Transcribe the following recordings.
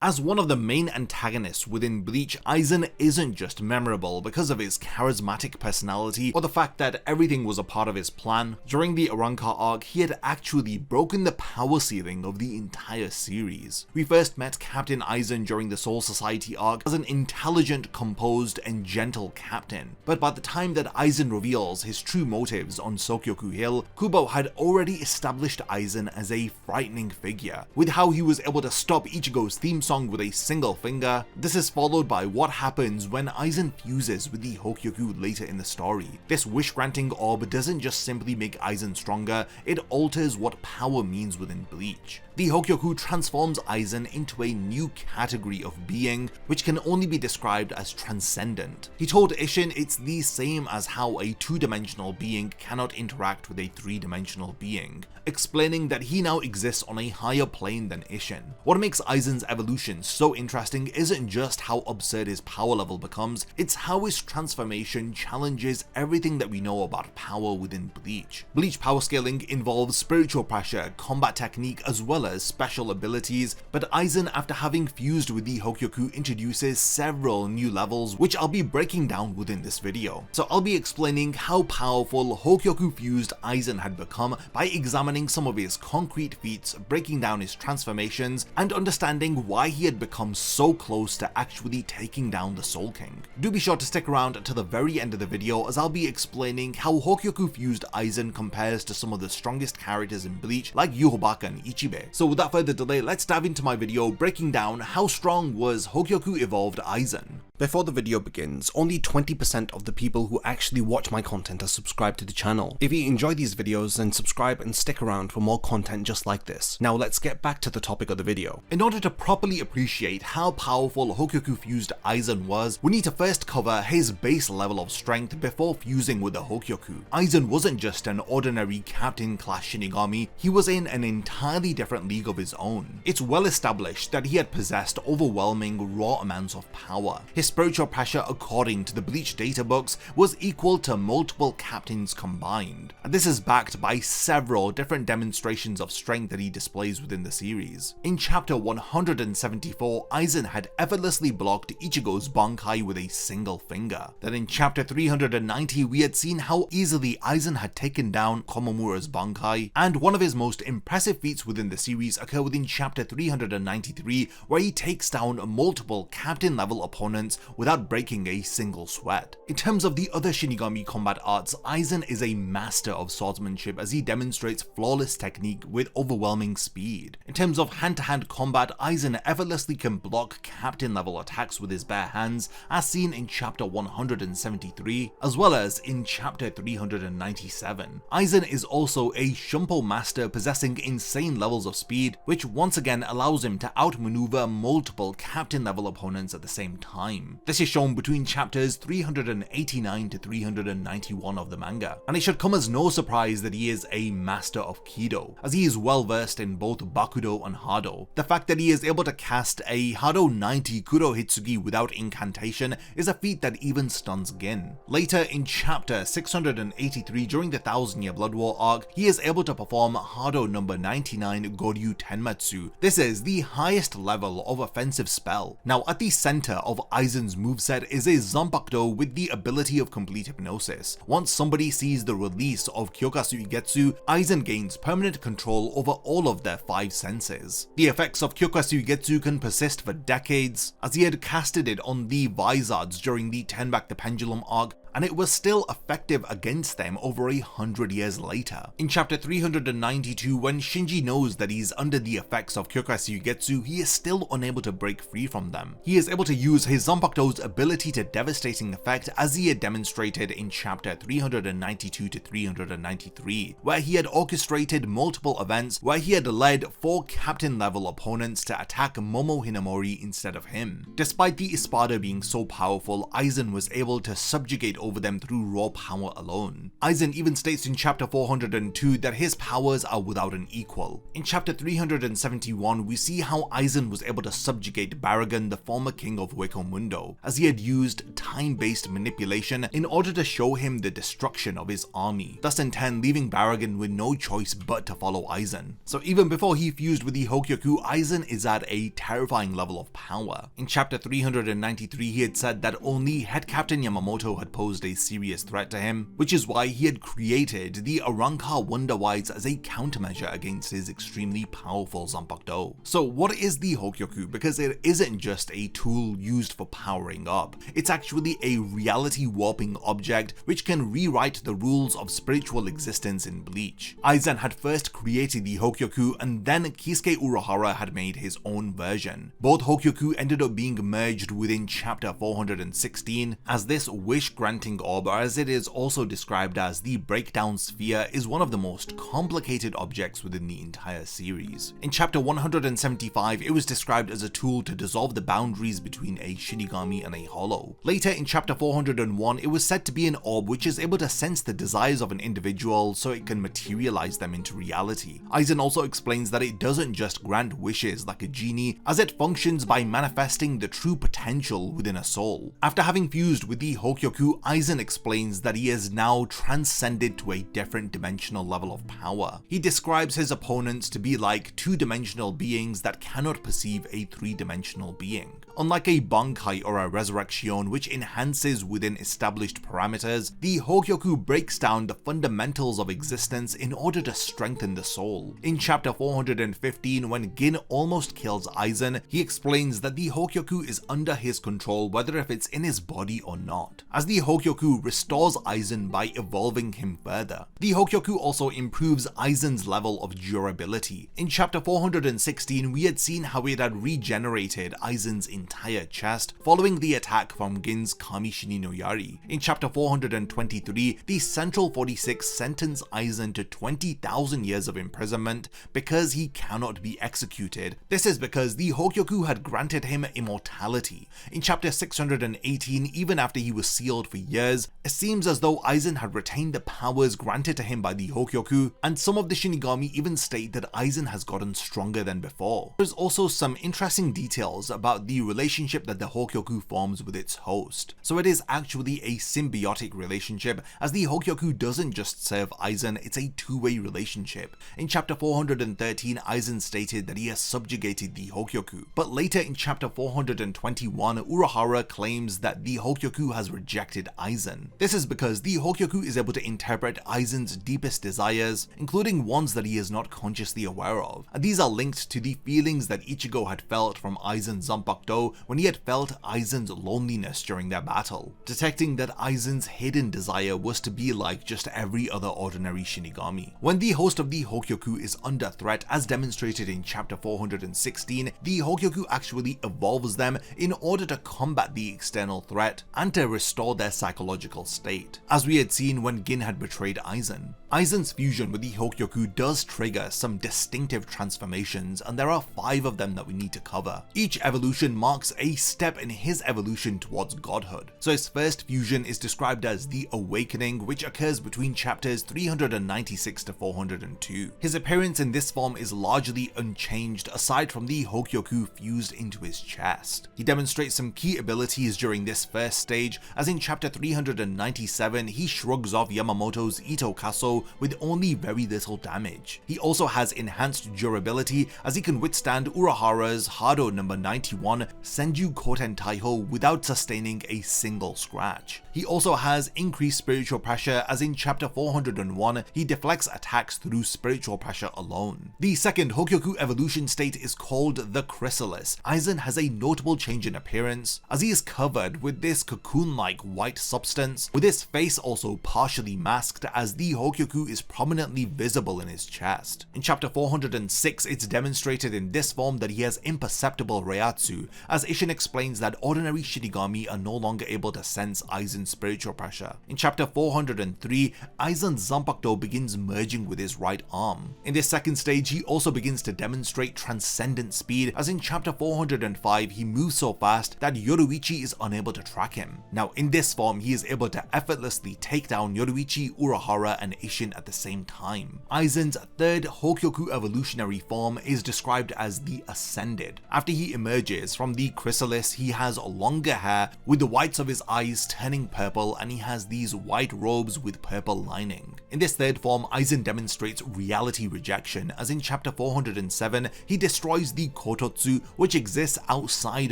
As one of the main antagonists within Bleach, Aizen isn't just memorable because of his charismatic personality or the fact that everything was a part of his plan. During the Arrancar arc, he had actually broken the power ceiling of the entire series. We first met Captain Aizen during the Soul Society arc as an intelligent, composed, and gentle captain, but by the time that Aizen reveals his true motives on Hogyoku Hill, Kubo had already established Aizen as a frightening figure, with how he was able to stop Ichigo's theme song with a single finger. This is followed by what happens when Aizen fuses with the Hogyoku later in the story. This wish-granting orb doesn't just simply make Aizen stronger, it alters what power means within Bleach. The Hogyoku transforms Aizen into a new category of being, which can only be described as transcendent. He told Isshin it's the same as how a two-dimensional being cannot interact with a three-dimensional being, explaining that he now exists on a higher plane than Isshin. What makes Aizen's evolution so interesting isn't just how absurd his power level becomes, it's how his transformation challenges everything that we know about power within Bleach. Bleach power scaling involves spiritual pressure, combat technique, as well as special abilities, but Aizen, after having fused with the Hogyoku, introduces several new levels which I'll be breaking down within this video. So I'll be explaining how powerful Hogyoku Fused Aizen had become by examining some of his concrete feats, breaking down his transformations, and understanding why he had become so close to actually taking down the Soul King. Do be sure to stick around to the very end of the video as I'll be explaining how Hogyoku Fused Aizen compares to some of the strongest characters in Bleach like YHWACH and Ichibe. So without further delay, let's dive into my video breaking down how strong was Hogyoku Evolved Aizen. Before the video begins, only 20% of the people who actually watch my content are subscribed to the channel. If you enjoy these videos, then subscribe and stick around for more content just like this. Now let's get back to the topic of the video. In order to properly appreciate how powerful Hogyoku Fused Aizen was, we need to first cover his base level of strength before fusing with the Hogyoku. Aizen wasn't just an ordinary captain class Shinigami, he was in an entirely different league of his own. It's well established that he had possessed overwhelming raw amounts of power. His spiritual pressure, according to the Bleach data books, was equal to multiple captains combined, and this is backed by several different demonstrations of strength that he displays within the series. In chapter 174, Aizen had effortlessly blocked Ichigo's Bankai with a single finger. Then in chapter 390, we had seen how easily Aizen had taken down Komamura's Bankai, and one of his most impressive feats within the series occur within chapter 393, where he takes down multiple captain level opponents without breaking a single sweat. In terms of the other Shinigami combat arts, Aizen is a master of swordsmanship as he demonstrates flawless technique with overwhelming speed. In terms of hand-to-hand combat, Aizen effortlessly can block captain level attacks with his bare hands, as seen in chapter 173, as well as in chapter 397. Aizen is also a Shumpo master possessing insane levels of speed, which once again allows him to outmaneuver multiple captain level opponents at the same time. This is shown between chapters 389 to 391 of the manga, and it should come as no surprise that he is a master of Kido, as he is well versed in both Bakudo and Hado. The fact that he is able to cast a Hado 90 Kuro Hitsugi without incantation is a feat that even stuns Gin. Later in chapter 683, during the 1000-year Blood War arc, he is able to perform Hado number 99 Goryu Tenmatsu. This is the highest level of offensive spell. Now at the center of Aizen's moveset is a Zanpakuto with the ability of complete hypnosis. Once somebody sees the release of Kyokasu Igetsu, Aizen gains permanent control over all of their 5 senses. The effects of Kyokasu Igetsu can persist for decades, as he had casted it on the Vizards during the Turn Back the Pendulum arc, and it was still effective against them over 100 years later. In chapter 392, when Shinji knows that he's under the effects of Kyokasu Igetsu, he is still unable to break free from them. He is able to use his Zanpakuto's ability to devastating effect, as he had demonstrated in chapter 392 to 393, where he had orchestrated multiple events where he had led 4 captain level opponents to attack Momo Hinamori instead of him. Despite the Espada being so powerful, Aizen was able to subjugate over them through raw power alone. Aizen even states in chapter 402 that his powers are without an equal. In chapter 371, we see how Aizen was able to subjugate Baragon, the former king of Hueco Mundo, as he had used time-based manipulation in order to show him the destruction of his army, thus in turn leaving Baragon with no choice but to follow Aizen. So even before he fused with the Hogyoku, Aizen is at a terrifying level of power. In chapter 393, he had said that only Head Captain Yamamoto had posed a serious threat to him, which is why he had created the Arrancar Wonder Wides as a countermeasure against his extremely powerful Zanpakuto. So what is the Hogyoku? Because it isn't just a tool used for powering up, it's actually a reality warping object which can rewrite the rules of spiritual existence in Bleach. Aizen had first created the Hogyoku, and then Kisuke Urahara had made his own version. Both Hogyoku ended up being merged within chapter 416, as this wish-granting orb, or as it is also described as the Breakdown Sphere, is one of the most complicated objects within the entire series. In chapter 175, it was described as a tool to dissolve the boundaries between a Shinigami and a Hollow. Later in chapter 401, it was said to be an orb which is able to sense the desires of an individual so it can materialize them into reality. Aizen also explains that it doesn't just grant wishes like a genie, as it functions by manifesting the true potential within a soul. After having fused with the Hogyoku, Aizen explains that he is now transcended to a different dimensional level of power. He describes his opponents to be like two-dimensional beings that cannot perceive a three-dimensional being. Unlike a Bankai or a Resurrection which enhances within established parameters, the Hogyoku breaks down the fundamentals of existence in order to strengthen the soul. In chapter 415, when Gin almost kills Aizen, he explains that the Hogyoku is under his control whether if it's in his body or not, as the Hogyoku restores Aizen by evolving him further. The Hogyoku also improves Aizen's level of durability. In chapter 416, we had seen how it had regenerated Aizen's entire chest following the attack from Gin's Kamishini no Yari. In chapter 423, the Central 46 sentenced Aizen to 20,000 years of imprisonment because he cannot be executed. This is because the Hogyoku had granted him immortality. In chapter 618, even after he was sealed for years, it seems as though Aizen had retained the powers granted to him by the Hogyoku, and some of the Shinigami even state that Aizen has gotten stronger than before. There's also some interesting details about the relationship that the Hogyoku forms with its host. So it is actually a symbiotic relationship, as the Hogyoku doesn't just serve Aizen, it's a two-way relationship. In chapter 413, Aizen stated that he has subjugated the Hogyoku, but later in chapter 421, Urahara claims that the Hogyoku has rejected Aizen. This is because the Hogyoku is able to interpret Aizen's deepest desires, including ones that he is not consciously aware of, and these are linked to the feelings that Ichigo had felt from Aizen's Zanpakuto when he had felt Aizen's loneliness during their battle, detecting that Aizen's hidden desire was to be like just every other ordinary Shinigami. When the host of the Hogyoku is under threat, as demonstrated in chapter 416, the Hogyoku actually evolves them in order to combat the external threat and to restore their psychological state, as we had seen when Gin had betrayed Aizen. Aizen's fusion with the Hogyoku does trigger some distinctive transformations, and there are 5 of them that we need to cover. Each evolution marks a step in his evolution towards godhood. So his first fusion is described as the Awakening, which occurs between chapters 396 to 402. His appearance in this form is largely unchanged aside from the Hogyoku fused into his chest. He demonstrates some key abilities during this first stage, as in chapter 397 he shrugs off Yamamoto's Ito Kaso with only very little damage. He also has enhanced durability, as he can withstand Urahara's Hado number 91 Senju Koten Taiho without sustaining a single scratch. He also has increased spiritual pressure, as in chapter 401 he deflects attacks through spiritual pressure alone. The second Hogyoku evolution state is called the Chrysalis. Aizen has a notable change in appearance, as he is covered with this cocoon-like white substance, with his face also partially masked, as the Hogyoku is prominently visible in his chest. In chapter 406, it's demonstrated in this form that he has imperceptible Reiatsu, as Ishin explains that ordinary Shinigami are no longer able to sense Aizen's spiritual pressure. In chapter 403, Aizen's Zanpakuto begins merging with his right arm. In this second stage, he also begins to demonstrate transcendent speed, as in chapter 405 he moves so fast that Yoruichi is unable to track him. Now in this form, form, he is able to effortlessly take down Yoruichi, Urahara, and Isshin at the same time. Aizen's third Hogyoku evolutionary form is described as the Ascended. After he emerges from the chrysalis, he has longer hair with the whites of his eyes turning purple, and he has these white robes with purple lining. In this third form, Aizen demonstrates reality rejection, as in chapter 407, he destroys the Kototsu, which exists outside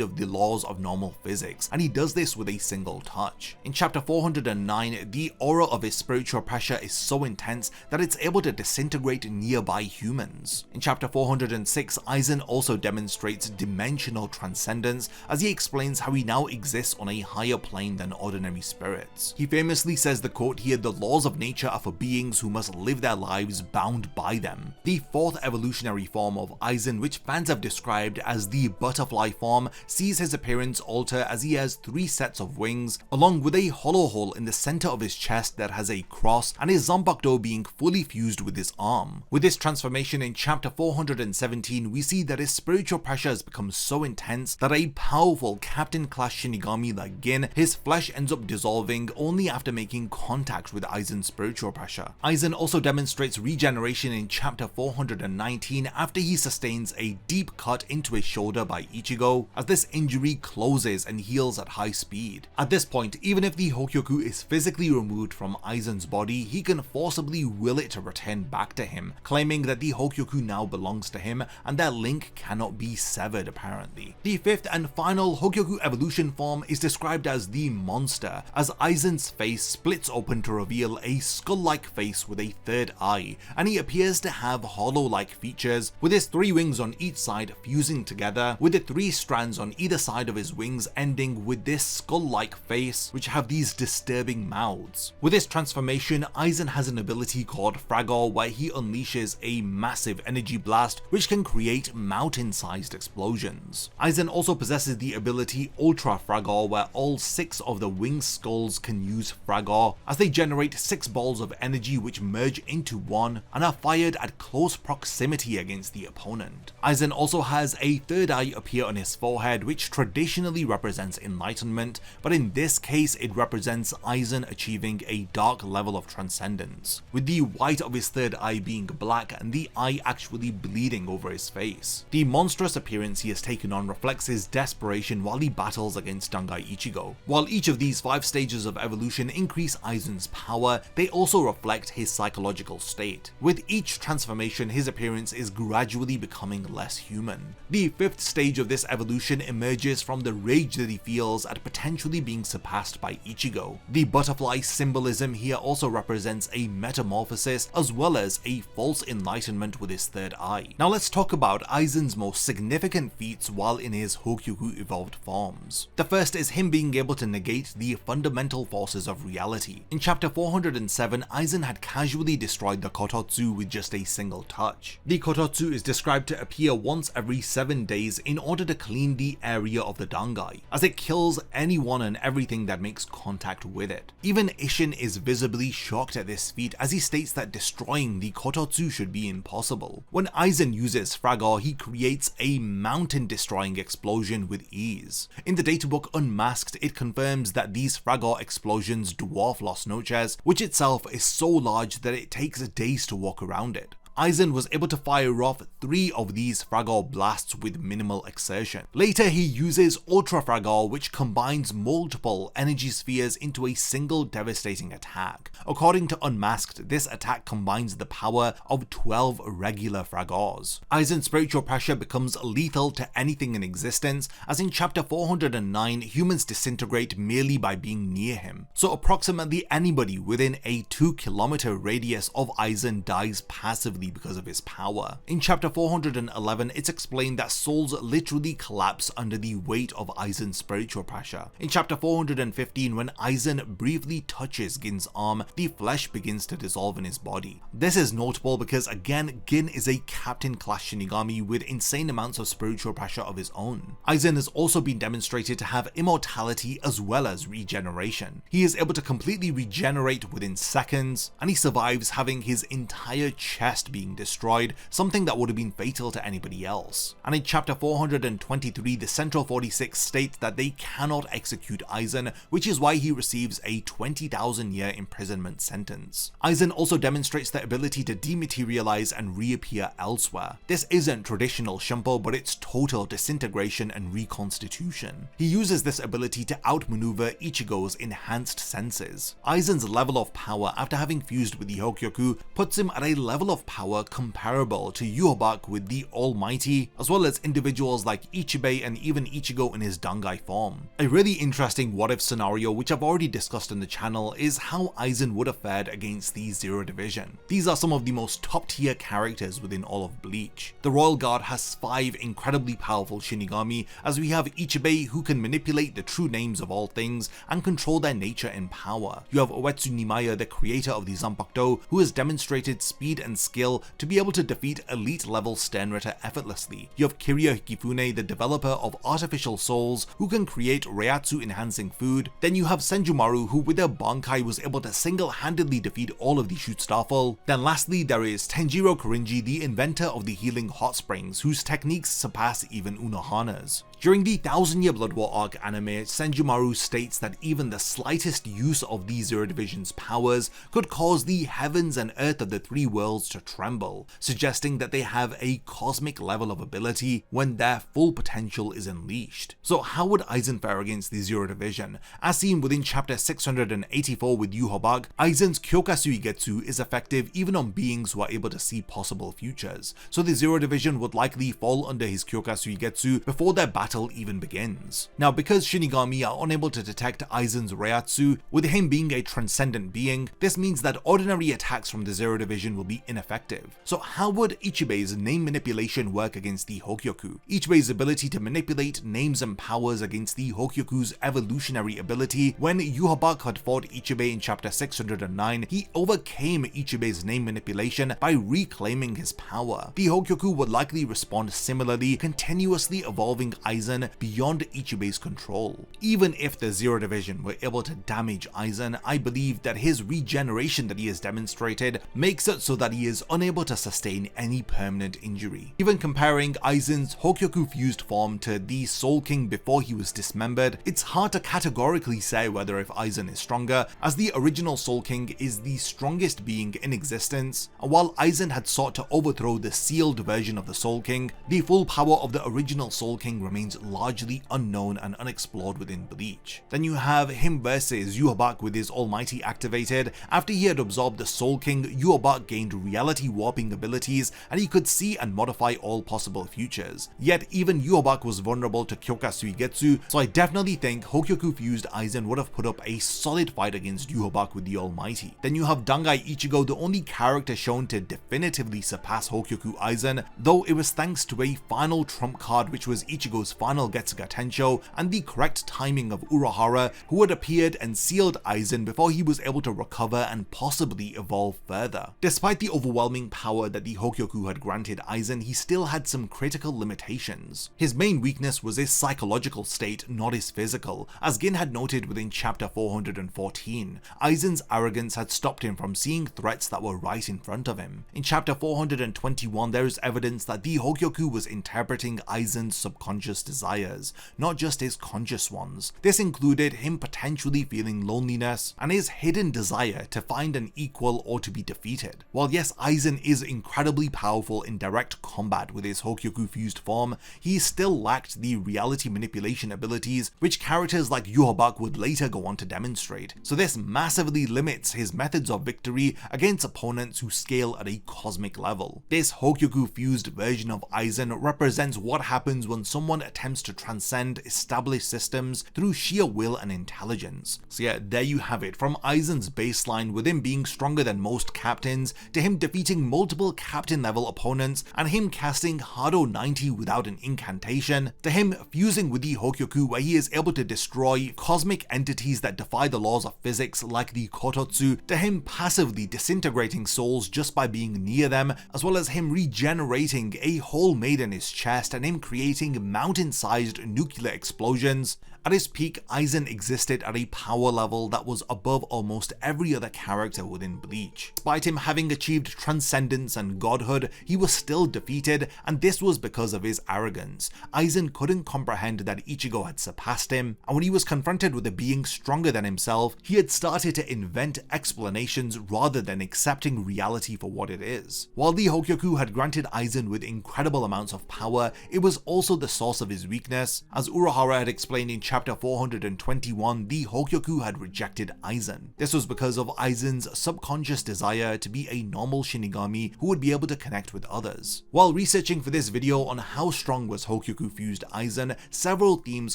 of the laws of normal physics, and he does this with a single touch. In chapter 409, the aura of his spiritual pressure is so intense that it's able to disintegrate nearby humans. In chapter 406, Aizen also demonstrates dimensional transcendence, as he explains how he now exists on a higher plane than ordinary spirits. He famously says the quote here, "The laws of nature are for beings who must live their lives bound by them." The fourth evolutionary form of Aizen, which fans have described as the butterfly form, sees his appearance alter as he has 3 sets of wings, along with a hollow hole in the center of his chest that has a cross, and his Zanpakuto being fully fused with his arm. With this transformation in chapter 417, we see that his spiritual pressure has become so intense that a powerful captain-class Shinigami like Gin, his flesh ends up dissolving only after making contact with Aizen's spiritual pressure. Aizen also demonstrates regeneration in chapter 419 after he sustains a deep cut into his shoulder by Ichigo, as this injury closes and heals at high speed. At this point, even if the Hogyoku is physically removed from Aizen's body, he can forcibly will it to return back to him, claiming that the Hogyoku now belongs to him and their link cannot be severed apparently. The fifth and final Hogyoku evolution form is described as the Monster, as Aizen's face splits open to reveal a skull-like face with a third eye, and he appears to have hollow-like features, with his 3 wings on each side fusing together, with the 3 strands on either side of his wings ending with this skull-like face, which have these disturbing mouths. With this transformation, Aizen has an ability called Fragor, where he unleashes a massive energy blast which can create mountain-sized explosions. Aizen also possesses the ability Ultra Fragor, where all 6 of the winged skulls can use Fragor, as they generate 6 balls of energy which merge into one and are fired at close proximity against the opponent. Aizen also has a third eye appear on his forehead, which traditionally represents enlightenment, but in this case it represents Aizen achieving a dark level of transcendence, with the white of his third eye being black and the eye actually bleeding over his face. The monstrous appearance he has taken on reflects his desperation while he battles against Dangai Ichigo. While each of these 5 stages of evolution increase Aizen's power, they also reflect his psychological state. With each transformation, his appearance is gradually becoming less human. The 5th stage of this evolution emerges from the rage that he feels at potentially being surpassed by Ichigo. The butterfly symbolism here also represents a metamorphosis as well as a false enlightenment with his third eye. Now let's talk about Aizen's most significant feats while in his Hogyoku evolved forms. The first is him being able to negate the fundamental forces of reality. In chapter 407, Aizen had casually destroyed the Kototsu with just a single touch. The Kototsu is described to appear once every 7 days in order to clean the area of the Dangai, as it kills anyone and everything that makes contact with it. Even Isshin is visibly shocked at this feat, as he states that destroying the Kototsu should be impossible. When Aizen uses Fragor, he creates a mountain-destroying explosion with ease. In the databook Unmasked, it confirms that these Fragor explosions dwarf Los Noches, which itself is so large that it takes days to walk around it. Aizen was able to fire off 3 of these Fragor blasts with minimal exertion. Later he uses Ultra Fragor, which combines multiple energy spheres into a single devastating attack. According to Unmasked, this attack combines the power of 12 regular Fragors. Aizen's spiritual pressure becomes lethal to anything in existence, as in chapter 409, humans disintegrate merely by being near him. So approximately anybody within a 2-kilometer radius of Aizen dies passively because of his power. In chapter 411, it's explained that souls literally collapse under the weight of Aizen's spiritual pressure. In chapter 415, when Aizen briefly touches Gin's arm, the flesh begins to dissolve in his body. This is notable because again, Gin is a captain-class Shinigami with insane amounts of spiritual pressure of his own. Aizen has also been demonstrated to have immortality as well as regeneration. He is able to completely regenerate within seconds, and he survives having his entire chest being destroyed, something that would have been fatal to anybody else. And in chapter 423, the Central 46 states that they cannot execute Aizen, which is why he receives a 20,000 year imprisonment sentence. Aizen also demonstrates the ability to dematerialize and reappear elsewhere. This isn't traditional Shunpo, but it's total disintegration and reconstitution. He uses this ability to outmaneuver Ichigo's enhanced senses. Aizen's level of power after having fused with the Hogyoku puts him at a level of power comparable to YHWACH with the Almighty, as well as individuals like Ichibei and even Ichigo in his Dangai form. A really interesting what-if scenario, which I've already discussed on the channel, is how Aizen would have fared against the Zero Division. These are some of the most top-tier characters within all of Bleach. The Royal Guard has 5 incredibly powerful Shinigami, as we have Ichibei, who can manipulate the true names of all things and control their nature and power. You have Uetsu Nimaya, the creator of the Zanpakuto, who has demonstrated speed and skill to be able to defeat elite-level Sternritter effortlessly. You have Kiryu Hikifune, the developer of artificial souls, who can create Reiatsu-enhancing food. Then you have Senjumaru, who with their Bankai was able to single-handedly defeat all of the Schutzstaffel. Then lastly, there is Tenjiro Korinji, the inventor of the healing hot springs, whose techniques surpass even Unohana's. During the 1000-Year Blood War arc anime, Senjumaru states that even the slightest use of the Zero Division's powers could cause the heavens and earth of the 3 worlds to tremble, suggesting that they have a cosmic level of ability when their full potential is unleashed. So how would Aizen fare against the Zero Division? As seen within chapter 684 with YHWACH, Aizen's Kyokasuigetsu is effective even on beings who are able to see possible futures, so the Zero Division would likely fall under his Kyokasuigetsu before their battle even begins. Now, because Shinigami are unable to detect Aizen's Reiatsu, with him being a transcendent being, this means that ordinary attacks from the Zero Division will be ineffective. So how would Ichibei's name manipulation work against the Hogyoku? Ichibei's ability to manipulate names and powers against the Hogyoku's evolutionary ability. When YHWACH had fought Ichibei in chapter 609, he overcame Ichibei's name manipulation by reclaiming his power. The Hogyoku would likely respond similarly, continuously evolving Aizen beyond Ichibei's control. Even if the Zero Division were able to damage Aizen, I believe that his regeneration that he has demonstrated makes it so that he is unable to sustain any permanent injury. Even comparing Aizen's Hogyoku fused form to the Soul King before he was dismembered, it's hard to categorically say whether if Aizen is stronger, as the original Soul King is the strongest being in existence, and while Aizen had sought to overthrow the sealed version of the Soul King, the full power of the original Soul King remains largely unknown and unexplored within Bleach. Then you have him versus YHWACH with his Almighty activated. After he had absorbed the Soul King, YHWACH gained reality warping abilities and he could see and modify all possible futures. Yet even YHWACH was vulnerable to Kyokasuigetsu, so I definitely think Hogyoku Fused Aizen would have put up a solid fight against YHWACH with the Almighty. Then you have Dangai Ichigo, the only character shown to definitively surpass Hogyoku Aizen, though it was thanks to a final trump card, which was Ichigo's final Getsuga Tensho and the correct timing of Urahara, who had appeared and sealed Aizen before he was able to recover and possibly evolve further. Despite the overwhelming power that the Hogyoku had granted Aizen, he still had some critical limitations. His main weakness was his psychological state, not his physical. As Gin had noted within chapter 414, Aizen's arrogance had stopped him from seeing threats that were right in front of him. In chapter 421, there is evidence that the Hogyoku was interpreting Aizen's subconscious desires, not just his conscious ones. This included him potentially feeling loneliness and his hidden desire to find an equal or to be defeated. While yes, Aizen is incredibly powerful in direct combat with his Hogyoku fused form, he still lacked the reality manipulation abilities which characters like YHWACH would later go on to demonstrate, so this massively limits his methods of victory against opponents who scale at a cosmic level. This Hogyoku fused version of Aizen represents what happens when someone attempts to transcend established systems through sheer will and intelligence. So yeah, there you have it, from Aizen's baseline with him being stronger than most captains, to him defeating multiple captain level opponents, and him casting Hado 90 without an incantation, to him fusing with the Hogyoku where he is able to destroy cosmic entities that defy the laws of physics like the Kototsu, to him passively disintegrating souls just by being near them, as well as him regenerating a hole made in his chest and him creating mountain-sized nuclear explosions. At his peak, Aizen existed at a power level that was above almost every other character within Bleach. Despite him having achieved transcendence and godhood, he was still defeated, and this was because of his arrogance. Aizen couldn't comprehend that Ichigo had surpassed him, and when he was confronted with a being stronger than himself, he had started to invent explanations rather than accepting reality for what it is. While the Hogyoku had granted Aizen with incredible amounts of power, it was also the source of his weakness. As Urahara had explained in chapter 421, the Hogyoku had rejected Aizen. This was because of Aizen's subconscious desire to be a normal Shinigami who would be able to connect with others. While researching for this video on how strong was Hogyoku Fused Aizen, several themes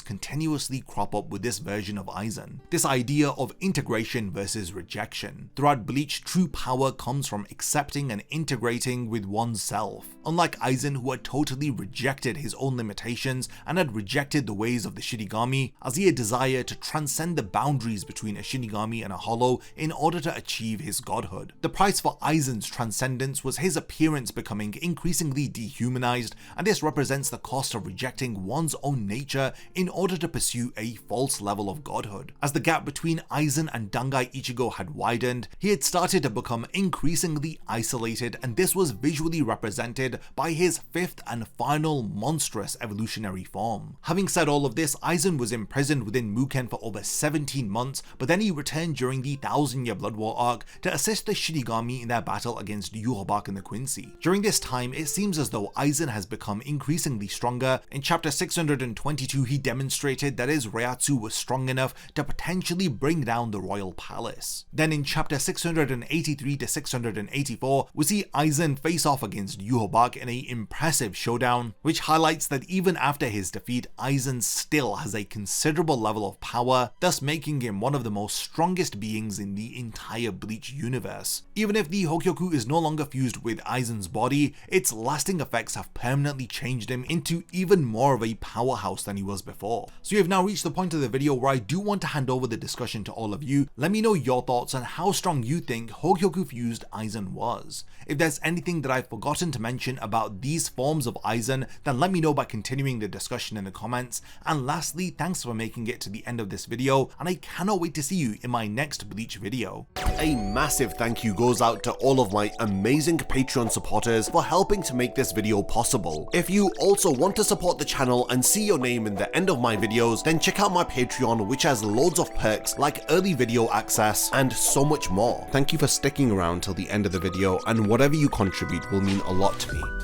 continuously crop up with this version of Aizen. This idea of integration versus rejection. Throughout Bleach, true power comes from accepting and integrating with oneself. Unlike Aizen, who had totally rejected his own limitations and had rejected the ways of the Shinigami, as he had desired to transcend the boundaries between a Shinigami and a Hollow in order to achieve his godhood. The price for Aizen's transcendence was his appearance becoming increasingly dehumanized, and this represents the cost of rejecting one's own nature in order to pursue a false level of godhood. As the gap between Aizen and Dangai Ichigo had widened, he had started to become increasingly isolated, and this was visually represented by his fifth and final monstrous evolutionary form. Having said all of this, Aizen was imprisoned within Muken for over 17 months, but then he returned during the 1000-year Blood War arc to assist the Shinigami in their battle against YHWACH and the Quincy. During this time, it seems as though Aizen has become increasingly stronger. In chapter 622, he demonstrated that his Reiatsu was strong enough to potentially bring down the royal palace. Then in chapter 683 to 684, we see Aizen face off against YHWACH in an impressive showdown, which highlights that even after his defeat, Aizen still has a considerable level of power, thus making him one of the most strongest beings in the entire Bleach universe. Even if the Hogyoku is no longer fused with Aizen's body, its lasting effects have permanently changed him into even more of a powerhouse than he was before. So you have now reached the point of the video where I do want to hand over the discussion to all of you. Let me know your thoughts on how strong you think Hogyoku Fused Aizen was. If there's anything that I've forgotten to mention about these forms of Aizen, then let me know by continuing the discussion in the comments. And lastly, thanks for making it to the end of this video, and I cannot wait to see you in my next Bleach video. A massive thank you goes out to all of my amazing Patreon supporters for helping to make this video possible. If you also want to support the channel and see your name in the end of my videos, then check out my Patreon, which has loads of perks like early video access and so much more. Thank you for sticking around till the end of the video, and whatever you contribute will mean a lot to me.